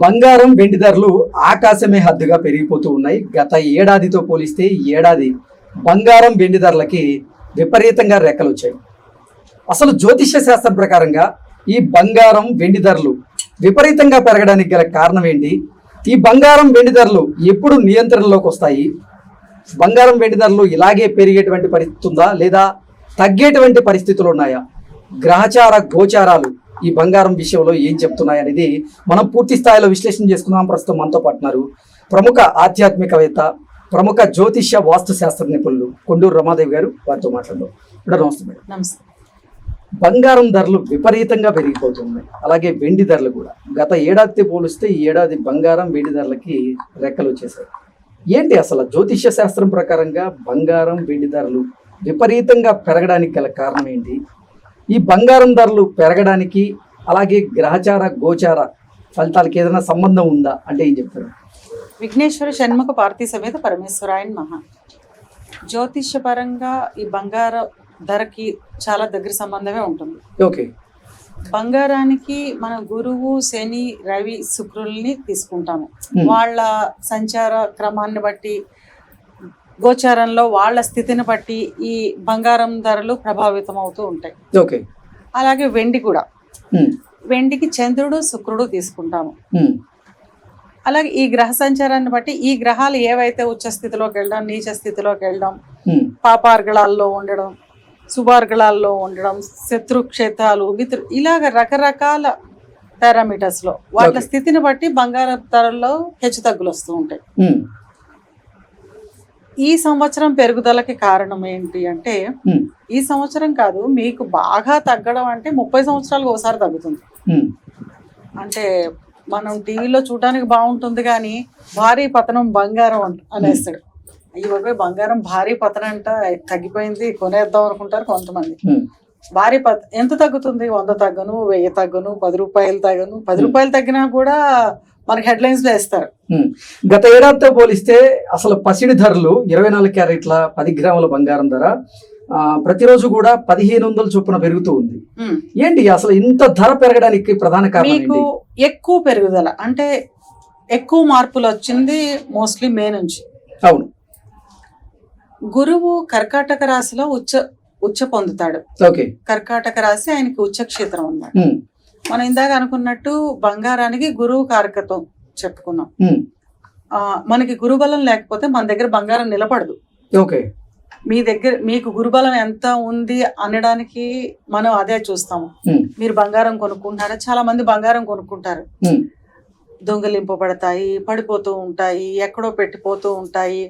బంగారం వెండి ధరలు ఆకాశమే హద్దుగా పెరిగిపోతూ ఉన్నాయి. గత ఏడాదితో పోలిస్తే ఈ ఏడాది బంగారం వెండి ధరలకి విపరీతంగా రెక్కలు వచ్చాయి. అసలు జ్యోతిష్య శాస్త్రం ప్రకారంగా ఈ బంగారం వెండి ధరలు విపరీతంగా పెరగడానికి గల కారణం ఏంటి? ఈ బంగారం వెండి ధరలు ఎప్పుడు నియంత్రణలోకి వస్తాయి? బంగారం వెండి ధరలు ఇలాగే పెరిగేటువంటి పరిస్థితి ఉందా, లేదా తగ్గేటువంటి పరిస్థితులు ఉన్నాయా? గ్రహచార గోచారాలు ఈ బంగారం విషయంలో ఏం చెప్తున్నాయి అనేది మనం పూర్తి స్థాయిలో విశ్లేషణ చేసుకున్నాం. ప్రస్తుతం మనతో పాటున్నారు ప్రముఖ ఆధ్యాత్మికవేత్త, ప్రముఖ జ్యోతిష్య వాస్తు శాస్త్ర నిపుణులు కొండూరు రమాదేవి గారు. వారితో మాట్లాడదాం. నమస్తే మేడం. నమస్తే. బంగారం ధరలు విపరీతంగా పెరిగిపోతున్నాయి, అలాగే వెండి ధరలు కూడా. గత ఏడాదితో పోలిస్తే ఈ ఏడాది బంగారం వెండి ధరలకి రెక్కలు వచ్చేసాయి. ఏంటి అసలు జ్యోతిష్య శాస్త్రం ప్రకారంగా బంగారం వెండి ధరలు విపరీతంగా పెరగడానికి గల కారణం ఏంటి? ఈ బంగారం ధరలు పెరగడానికి అలాగే గ్రహచార గోచార ఫలితాలకి ఏదైనా సంబంధం ఉందా అంటే ఏం చెప్తారు? విఘ్నేశ్వర షణ్ముఖ పార్థి సమేత పరమేశ్వరాయన్ మహా. జ్యోతిష్యపరంగా ఈ బంగార ధరకి చాలా దగ్గర సంబంధమే ఉంటుంది. ఓకే. బంగారానికి మన గురువు, శని, రవి, శుక్రుల్ని తీసుకుంటాము. వాళ్ళ సంచార క్రమాన్ని బట్టి, గోచారంలో వాళ్ళ స్థితిని బట్టి ఈ బంగారం ధరలు ప్రభావితం అవుతూ ఉంటాయి. ఓకే. అలాగే వెండి కూడా. వెండికి చంద్రుడు, శుక్రుడు తీసుకుంటాము. అలాగే ఈ గ్రహ సంచారాన్ని బట్టి ఈ గ్రహాలు ఏవైతే ఉచ్చ స్థితిలోకి వెళ్ళడం, నీచ స్థితిలోకి వెళ్ళడం, పాపార్గళాల్లో ఉండడం, శుభార్గళాల్లో ఉండడం, శత్రుక్షేత్రాలు, ఇలాగ రకరకాల పారామీటర్స్ లో వాటి స్థితిని బట్టి బంగారం ధరల్లో హెచ్చు తగ్గులు వస్తూ ఉంటాయి. ఈ సంవత్సరం పెరుగుదలకి కారణం ఏంటి అంటే, ఈ సంవత్సరం కాదు, మీకు బాగా తగ్గడం అంటే 30 సంవత్సరాలకు ఒకసారి తగ్గుతుంది. అంటే మనం టీవీలో చూడడానికి బాగుంటుంది కానీ భారీ పతనం బంగారం అనేస్తాడు. అయ్యి బంగారం భారీ పతనం అంట, తగ్గిపోయింది, కొనేద్దాం అనుకుంటారు కొంతమంది. భారీ ఎంత తగ్గుతుంది? 100 తగ్గను, 1000 తగ్గను, 10 రూపాయలు తగ్గను. 10 రూపాయలు తగ్గినా కూడా మనకి హెడ్లైన్స్ లో వేస్తారు. గత ఏడాదితో పోలిస్తే అసలు పసిడి ధరలు 24 క్యారెట్ల 10 గ్రాముల బంగారం ధర ప్రతిరోజు కూడా 1500 చొప్పున పెరుగుతూ ఉంది. ఏంటి అసలు ఇంత ధర పెరగడానికి ప్రధాన కారణం? మీకు ఎక్కువ పెరుగుదల అంటే ఎక్కువ మార్పులు వచ్చింది మోస్ట్లీ మే నుంచి. అవును. గురువు కర్కాటక రాశిలో ఉచ్చ పొందుతాడు. ఓకే. కర్కాటక రాశి ఆయనకి ఉచ్చక్షేత్రం అన్నమాట. మనం ఇందాక అనుకున్నట్టు బంగారానికి గురువు కారకత్వం చెప్పుకున్నాం. మనకి గురుబలం లేకపోతే మన దగ్గర బంగారం నిలబడదు. ఓకే. మీకు గురుబలం ఎంత ఉంది అనడానికి మనం అదే చూస్తాము. మీరు బంగారం కొనుక్కుంటారా? చాలా మంది బంగారం కొనుక్కుంటారు, దొంగలింపబడతాయి, పడిపోతూ ఉంటాయి, ఎక్కడో పెట్టిపోతూ ఉంటాయి,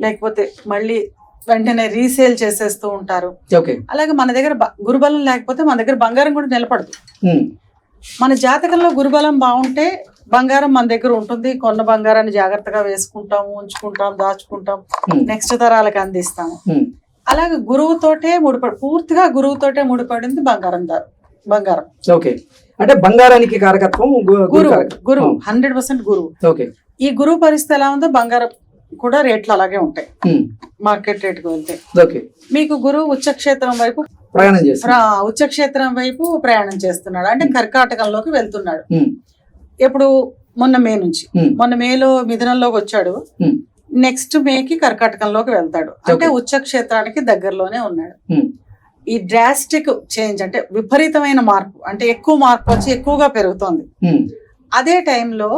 లేకపోతే మళ్ళీ వెంటనే రీసేల్ చేసేస్తూ ఉంటారు. అలాగే మన దగ్గర గురుబలం లేకపోతే మన దగ్గర బంగారం కూడా నిలబడదు. మన జాతకంలో గురుబలం బాగుంటే బంగారం మన దగ్గర ఉంటుంది. కొన్న బంగారాన్ని జాగ్రత్తగా వేసుకుంటాము, ఉంచుకుంటాం, దాచుకుంటాం, నెక్స్ట్ తరాలకు అందిస్తాము. అలాగే గురువుతోటే పూర్తిగా గురువుతోటే ముడిపడింది బంగారం. ఓకే. అంటే బంగారానికి కారకత్వం గురువు 100% గురువు. ఓకే. ఈ గురువు పరిస్థితి ఎలా ఉందో బంగారం కూడా రేట్లు అలాగే ఉంటాయి. మార్కెట్ రేటుకు వెళ్తే మీకు గురువు ఉచ్చక్షేత్రం వైపు ప్రయాణం చేస్తున్నాడు అంటే కర్కాటకంలోకి వెళ్తున్నాడు. ఎప్పుడు? మొన్న మే నుంచి. మొన్న మేలో మిథునంలోకి వచ్చాడు, నెక్స్ట్ మేకి కర్కాటకంలోకి వెళ్తాడు. అంటే ఉచ్చక్షేత్రానికి దగ్గరలోనే ఉన్నాడు. ఈ డ్రాస్టిక్ చేంజ్ అంటే విపరీతమైన మార్పు, అంటే ఎక్కువ మార్పు వచ్చి ఎక్కువగా పెరుగుతోంది. అదే టైంలో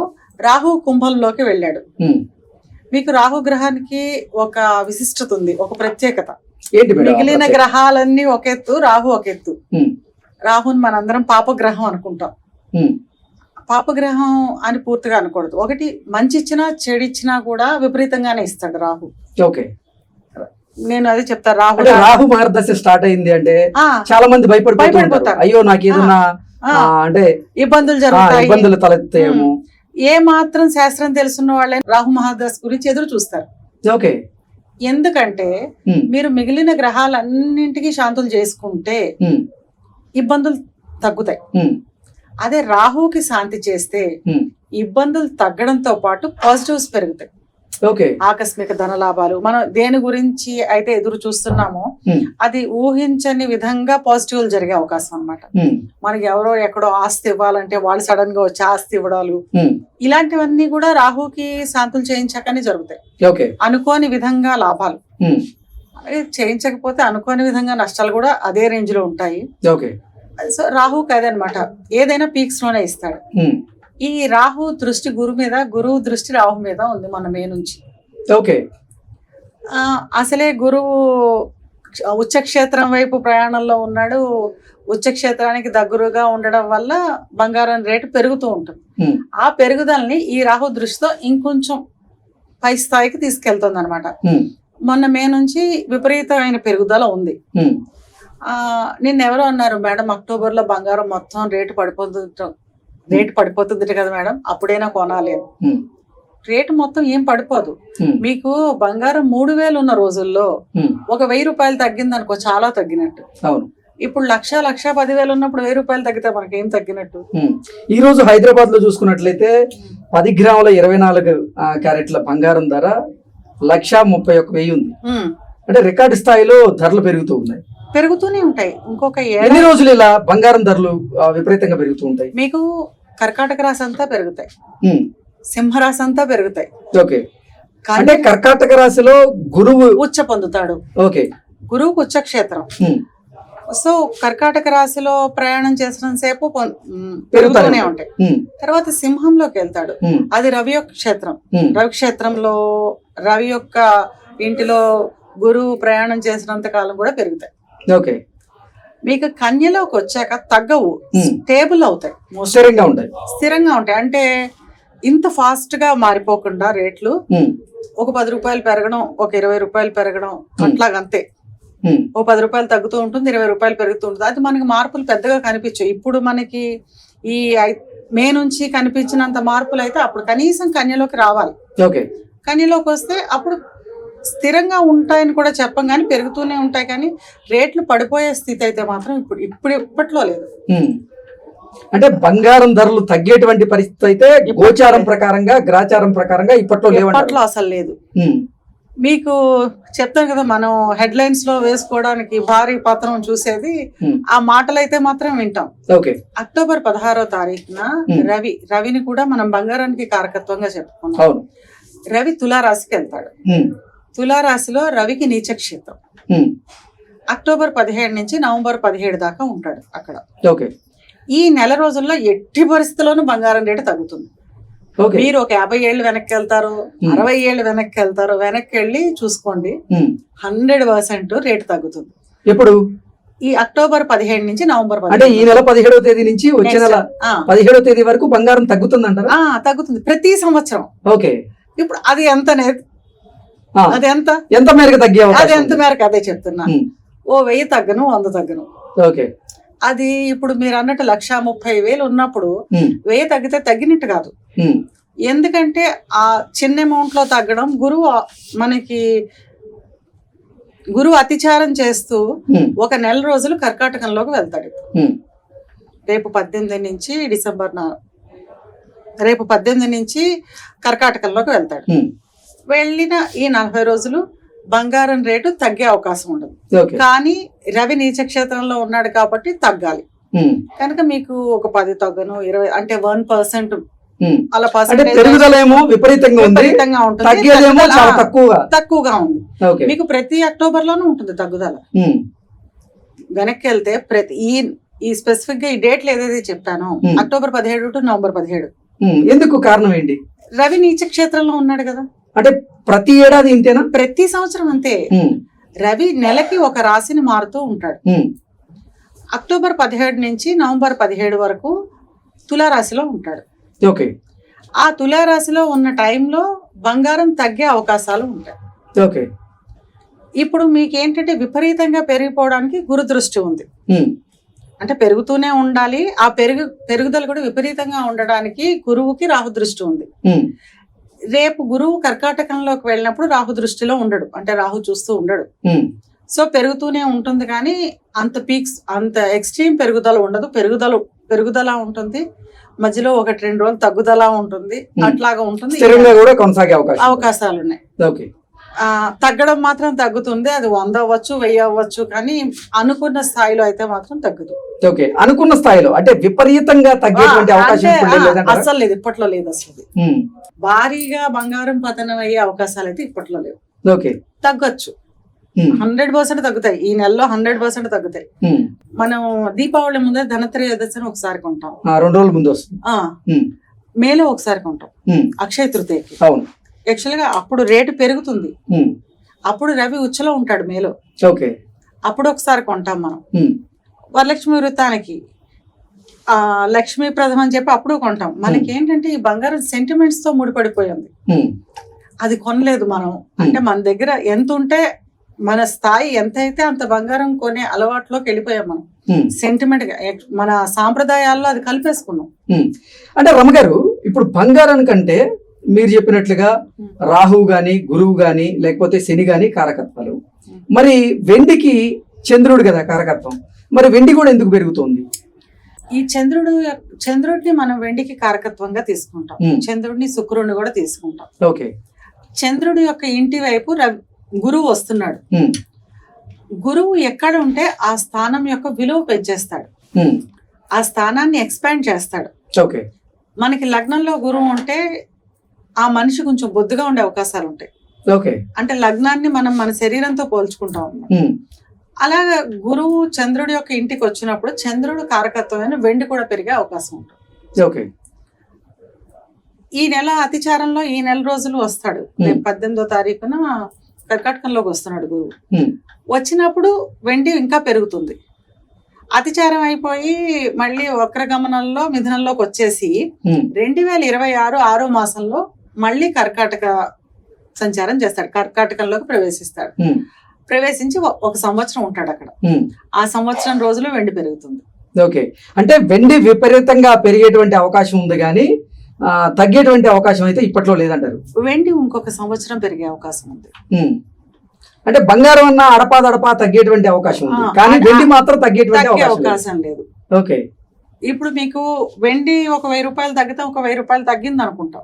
రాహు కుంభంలోకి వెళ్ళాడు. మీకు రాహు గ్రహానికి ఒక విశిష్టత ఉంది, ఒక ప్రత్యేకత. మిగిలిన గ్రహాలన్నీ ఒక ఎత్తు, రాహు ఒక ఎత్తు. రాహుని మనందరం పాపగ్రహం అనుకుంటాం. పాపగ్రహం అని పూర్తిగా అనకూడదు. ఒకటి మంచి ఇచ్చినా చెడు ఇచ్చినా కూడా విపరీతంగానే ఇస్తాడు రాహు. ఓకే. నేను అదే చెప్తా. రాహు మార్గదర్శ స్టార్ట్ అయింది అంటే చాలా మంది భయపడిపోతారు. అయ్యో నాకు ఏదన్నా అంటే ఇబ్బందులు జరుగుతాయి, ఇబ్బందులు తలెత్తాయేమో. ఏ మాత్రం శాస్త్రం తెలుసున్న వాళ్ళే రాహు మహాదశ గురించి ఎదురు చూస్తారు. ఓకే. ఎందుకంటే మీరు మిగిలిన గ్రహాలన్నింటికి శాంతులు చేసుకుంటే ఇబ్బందులు తగ్గుతాయి. అదే రాహుకి శాంతి చేస్తే ఇబ్బందులు తగ్గడంతో పాటు పాజిటివ్స్ పెరుగుతాయి. ఓకే. ఆకస్మిక ధన లాభాలు, మనం దేని గురించి అయితే ఎదురు చూస్తున్నామో అది ఊహించని విధంగా పాజిటివ్ జరిగే అవకాశం అన్నమాట. మనకి ఎవరో ఎక్కడో ఆస్తి ఇవ్వాలంటే వాళ్ళు సడన్ గా వచ్చి ఆస్తి ఇవ్వడాలు, ఇలాంటివన్నీ కూడా రాహుకి శాంతులు చేయించాకనే జరుగుతాయి. అనుకోని విధంగా లాభాలు, చేయించకపోతే అనుకోని విధంగా నష్టాలు కూడా అదే రేంజ్ లో ఉంటాయి. సో రాహుకి అదనమాట, ఏదైనా పీక్స్ లోనే ఇస్తాడు. ఈ రాహు దృష్టి గురువు దృష్టి రాహు మీద ఉంది మన మే నుంచి. అసలే గురువు ఉచ్చక్షేత్రం వైపు ప్రయాణంలో ఉన్నాడు. ఉచ్చక్షేత్రానికి దగ్గరగా ఉండడం వల్ల బంగారం రేటు పెరుగుతూ ఉంటుంది. ఆ పెరుగుదలని ఈ రాహు దృష్టితో ఇంకొంచెం పై స్థాయికి తీసుకెళ్తుంది అనమాట. మొన్న మే నుంచి విపరీతమైన పెరుగుదల ఉంది. నిన్నెవరో అన్నారు, మేడం అక్టోబర్ లో బంగారం మొత్తం రేటు పడిపోతుంది కదా మేడం, అప్పుడైనా కొనాలి. రేటు మొత్తం ఏం పడిపోదు. మీకు బంగారం 3,000 ఉన్న రోజుల్లో ఒక 1,000 రూపాయలు తగ్గింది అనుకో, చాలా తగ్గినట్టు. ఇప్పుడు 1,10,000 ఉన్నప్పుడు 1,000 రూపాయలు తగ్గితే మనకి ఏం తగ్గినట్టు. ఈ రోజు హైదరాబాద్ లో చూసుకున్నట్లయితే 10 గ్రాముల 24 క్యారెట్ల బంగారం ధర 1,31,000 ఉంది. అంటే రికార్డు స్థాయిలో ధరలు పెరుగుతూనే ఉంటాయి. ఇంకొక ఎన్ని రోజులు ఇలా బంగారం ధరలు విపరీతంగా పెరుగుతూ ఉంటాయి? మీకు కర్కాటక రాశి అంతా పెరుగుతాయి, సింహరాశి అంతా పెరుగుతాయి. అంటే కర్కాటక రాశిలో గురువు ఉచ్చ పొందుతాడు. గురువుకు ఉచ్చక్షేత్రం. సో కర్కాటక రాశిలో ప్రయాణం చేసిన సేపు పెరుగుతూనే ఉంటాయి. తర్వాత సింహంలోకి వెళ్తాడు, అది రవి యొక్క క్షేత్రం. రవి క్షేత్రంలో రవి యొక్క ఇంటిలో గురువు ప్రయాణం చేసినంత కాలం కూడా పెరుగుతాయి. మీకు కన్యలోకి వచ్చాక తగ్గవు, స్టేబుల్ అవుతాయి, స్థిరంగా ఉంటాయి. అంటే ఇంత ఫాస్ట్ గా మారిపోకుండా రేట్లు ఒక 10 రూపాయలు పెరగడం, ఒక 20 రూపాయలు పెరగడం, అట్లాగంతే. ఓ 10 రూపాయలు తగ్గుతూ ఉంటుంది, 20 రూపాయలు పెరుగుతూ ఉంటుంది. అది మనకి మార్పులు పెద్దగా కనిపించవు. ఇప్పుడు మనకి ఈ మే నుంచి కనిపించినంత మార్పులు అయితే అప్పుడు కనీసం కన్యలోకి రావాలి. కన్యలోకి వస్తే అప్పుడు స్థిరంగా ఉంటాయని కూడా చెప్పం, కానీ పెరుగుతూనే ఉంటాయి. కానీ రేట్లు పడిపోయే స్థితి అయితే మాత్రం ఇప్పట్లో లేదు. అంటే బంగారం ధరలు తగ్గేటువంటి పరిస్థితి అయితే గోచారం ప్రకారంగా, గ్రాచారం ప్రకారంగా ఇప్పట్లో అసలు లేదు. మీకు చెప్తాను కదా, మనం హెడ్ లైన్స్ లో వేసుకోవడానికి భారీ పత్రం చూసేది, ఆ మాటలు అయితే మాత్రం వింటాం. అక్టోబర్ 16వ తారీఖున రవిని కూడా మనం బంగారానికి కారకత్వంగా చెప్పుకున్నాం. రవి తులారాశికి వెళ్తాడు. తులారాశిలో రవికి నీచక్షేత్రం. అక్టోబర్ 17 నుంచి నవంబర్ 17 దాకా ఉంటాడు అక్కడ. ఈ నెల రోజుల్లో ఎట్టి పరిస్థితుల్లోనూ బంగారం రేటు తగ్గుతుంది. మీరు ఒక 50 ఏళ్ళు వెనక్కి వెళ్తారు, 60 ఏళ్ళు వెనక్కి వెళ్తారు, వెనక్కి వెళ్ళి చూసుకోండి, 100% రేటు తగ్గుతుంది. ఎప్పుడు? ఈ అక్టోబర్ 17 నుంచి నవంబర్ 17. అంటే ఈ నెల 17వ తేదీ నుంచి వచ్చే నెల 17వ తేదీ వరకు బంగారం తగ్గుతుంది అంటారా? తగ్గుతుంది ప్రతి సంవత్సరం. ఇప్పుడు అది ఎంత మేరకు తగ్గే అది ఎంత మేరకు అదే చెప్తున్నా. ఓ 1000 తగ్గను, 100 తగ్గను. అది ఇప్పుడు మీరు అన్నట్టు 1,30,000 ఉన్నప్పుడు 1000 తగ్గితే తగ్గినట్టు కాదు. ఎందుకంటే ఆ చిన్న అమౌంట్ లో తగ్గడం, గురువు అతిచారం చేస్తూ ఒక నెల రోజులు కర్కాటకంలోకి వెళ్తాడు. రేపు 18 నుంచి డిసెంబర్ 4, రేపు 18 నుంచి కర్కాటకంలోకి వెళ్తాడు. వెళ్ళిన ఈ 40 రోజులు బంగారం రేటు తగ్గే అవకాశం ఉండదు. కానీ రవి నీచక్షేత్రంలో ఉన్నాడు కాబట్టి తగ్గాలి. కనుక మీకు ఒక 10 తగ్గను, 20 అంటే 1% అలా విపరీతంగా ఉంటుంది, తక్కువగా ఉంది. మీకు ప్రతి అక్టోబర్ లోనూ ఉంటుంది తగ్గుదల. వెనక్కి వెళ్తే ప్రతి ఈ స్పెసిఫిక్ గా ఈ డేట్లు ఏదైతే చెప్పానో, అక్టోబర్ 17 టు నవంబర్ 17. ఎందుకు కారణం ఏంటి? రవి నీచక్షేత్రంలో ఉన్నాడు కదా. అంటే ప్రతి ఏడాది ఇంతేనా? ప్రతి సంవత్సరం అంతే. రవి నెలకి ఒక రాశిని మారుతూ ఉంటాడు. అక్టోబర్ 17 నుంచి నవంబర్ 17 వరకు తులారాశిలో ఉంటాడు. ఆ తులారాశిలో ఉన్న టైంలో బంగారం తగ్గే అవకాశాలు ఉంటాయి. ఇప్పుడు మీకేంటంటే విపరీతంగా పెరిగిపోవడానికి గురు దృష్టి ఉంది. అంటే పెరుగుతూనే ఉండాలి. ఆ పెరుగుదల కూడా విపరీతంగా ఉండడానికి గురువుకి రాహు దృష్టి ఉంది. రేపు గురువు కర్కాటకంలోకి వెళ్ళినప్పుడు రాహు దృష్టిలో ఉండడు, అంటే రాహు చూస్తూ ఉండడు. సో పెరుగుతూనే ఉంటుంది, కానీ అంత పీక్స్, అంత ఎక్స్ట్రీమ్ పెరుగుదల ఉండదు. పెరుగుదల పెరుగుదల ఉంటుంది, మధ్యలో 1-2 రోజులు తగ్గుదల ఉంటుంది, అట్లాగా ఉంటుంది. స్థిరంగా కూడా కొనసాగే అవకాశాలు ఉన్నాయి. ఓకే. తగ్గడం మాత్రం తగ్గుతుంది. అది 100 అవ్వచ్చు, 1000 అవ్వచ్చు, కానీ అనుకున్న స్థాయిలో అయితే మాత్రం తగ్గదు. ఓకే, అనుకున్న స్థాయిలో అంటే విపరీతంగా తగ్గేటువంటి అవకాశం అసలు లేదు, ఇప్పట్లో లేదు. అసలు భారీగా బంగారం పతనం అయ్యే అవకాశాలు అయితే ఇప్పట్లో లేవు. ఓకే, తగ్గొచ్చు, 100% తగ్గుతాయి. ఈ నెలలో 100% తగ్గుతాయి. మనం దీపావళి ముందే ధనత్రయోదశిని ఒకసారి కొంటాం, 2 రోజుల ముందు వస్తుంది. మేలో ఒకసారి కొంటాం, అక్షయ తృతీయకి. అవును, యాక్చువల్ గా అప్పుడు రేటు పెరుగుతుంది. అప్పుడు రవి ఉచ్చలో ఉంటాడు మేలో. ఓకే, అప్పుడు ఒకసారి కొంటాం మనం. వరలక్ష్మి వృత్తానికి లక్ష్మీ ప్రథమ అని చెప్పి అప్పుడు కొంటాం. మనకి ఏంటంటే ఈ బంగారం సెంటిమెంట్స్ తో ముడిపడిపోయింది. అది కొనలేదు మనం. అంటే మన దగ్గర ఎంత ఉంటే, మన స్థాయి ఎంత అయితే అంత బంగారం కొనే అలవాటులోకి వెళ్ళిపోయాం మనం. సెంటిమెంట్ మన సాంప్రదాయాల్లో అది కలిపేసుకున్నాం. అంటే రమగారు, ఇప్పుడు బంగారం కంటే మీరు చెప్పినట్లుగా రాహువు గాని, గురువు గాని, లేకపోతే శని గాని కారకత్వాలు. మరి వెండికి చంద్రుడు కదా కారకత్వం, మరి వెండి కూడా ఎందుకు పెరుగుతుంది? ఈ చంద్రుడిని మనం వెండికి కారకత్వంగా తీసుకుంటాం, చంద్రుడిని శుక్రుడిని కూడా తీసుకుంటాం. ఓకే, చంద్రుడి యొక్క ఇంటి వైపు గురువు వస్తున్నాడు. గురువు ఎక్కడ ఉంటే ఆ స్థానం యొక్క విలువ పెంచేస్తాడు, ఆ స్థానాన్ని ఎక్స్పాండ్ చేస్తాడు. ఓకే, మనకి లగ్నంలో గురువు ఉంటే ఆ మనిషి కొంచెం బొద్దుగా ఉండే అవకాశాలు ఉంటాయి. ఓకే, అంటే లగ్నాన్ని మనం మన శరీరంతో పోల్చుకుంటాం అన్నమాట. అలాగా గురువు చంద్రుడి యొక్క ఇంటికి వచ్చినప్పుడు చంద్రుడు కారకత్వమైన వెండి కూడా పెరిగే అవకాశం ఉంటుంది. ఓకే, ఈ నెల అతిచారంలో ఈ నెల రోజులు వస్తాడు. 18వ తారీఖున కర్కాటకంలోకి వస్తున్నాడు గురువు. వచ్చినప్పుడు వెండి ఇంకా పెరుగుతుంది. అతిచారం అయిపోయి మళ్ళీ వక్రగమనంలో మిథునంలోకి వచ్చేసి 2026 6వ మాసంలో మళ్ళీ కర్కాటక సంచారం చేస్తాడు, కర్కాటకంలోకి ప్రవేశిస్తాడు. ప్రవేశించి 1 సంవత్సరం ఉంటాడు అక్కడ. ఆ సంవత్సరం రోజులు వెండి పెరుగుతుంది. ఓకే, అంటే వెండి విపరీతంగా పెరిగేటువంటి అవకాశం ఉంది కానీ తగ్గేటువంటి అవకాశం అయితే ఇప్పట్లో లేదంటారు. వెండి ఇంకొక సంవత్సరం పెరిగే అవకాశం ఉంది. అంటే బంగారం అన్న అడపా తగ్గేటువంటి అవకాశం ఉంది, కానీ వెండి మాత్రం తగ్గేటువంటి అవకాశం లేదు. ఓకే, ఇప్పుడు మీకు వెండి 1000 రూపాయలు తగ్గితే 1000 రూపాయలు తగ్గింది అనుకుంటాం.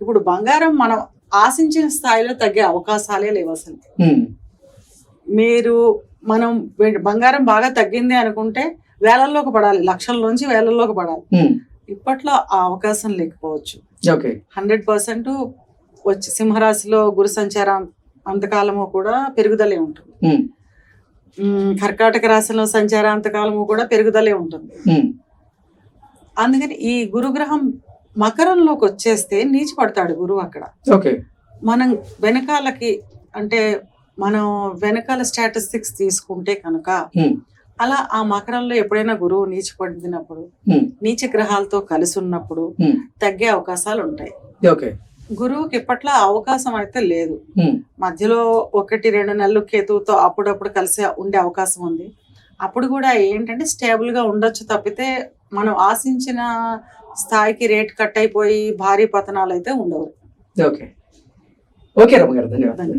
ఇప్పుడు బంగారం మనం ఆశించిన స్థాయిలో తగ్గే అవకాశాలే లేవు అసలు. మనం బంగారం బాగా తగ్గింది అనుకుంటే వేలల్లోకి పడాలి, లక్షల్లోంచి వేలల్లోకి పడాలి. ఇప్పట్లో ఆ అవకాశం లేకపోవచ్చు. 100% వచ్చి సింహరాశిలో గురు సంచారం అంతకాలము కూడా పెరుగుదలే ఉంటుంది. కర్కాటక రాశిలో సంచారాంతకాలము కూడా పెరుగుదలే ఉంటుంది. అందుకని ఈ గురుగ్రహం మకరంలోకి వచ్చేస్తే నీచి పడతాడు గురువు అక్కడ. మనం వెనకాలకి అంటే మనం వెనకాల స్టాటిస్టిక్స్ తీసుకుంటే కనుక అలా ఆ మకరంలో ఎప్పుడైనా గురువు నీచి పడినప్పుడు, నీచ గ్రహాలతో కలిసి ఉన్నప్పుడు తగ్గే అవకాశాలు ఉంటాయి. గురువుకి ఇప్పట్లో అవకాశం అయితే లేదు. మధ్యలో 1-2 నెలలు కేతువుతో అప్పుడప్పుడు కలిసి ఉండే అవకాశం ఉంది. అప్పుడు కూడా ఏంటంటే స్టేబుల్ గా ఉండొచ్చు తప్పితే మనం ఆశించిన స్థాయికి రేట్ కట్ అయిపోయి భారీ పతనాలు అయితే ఉండవు. ఓకే, రమ్మ గారు ధన్యవాదాలు.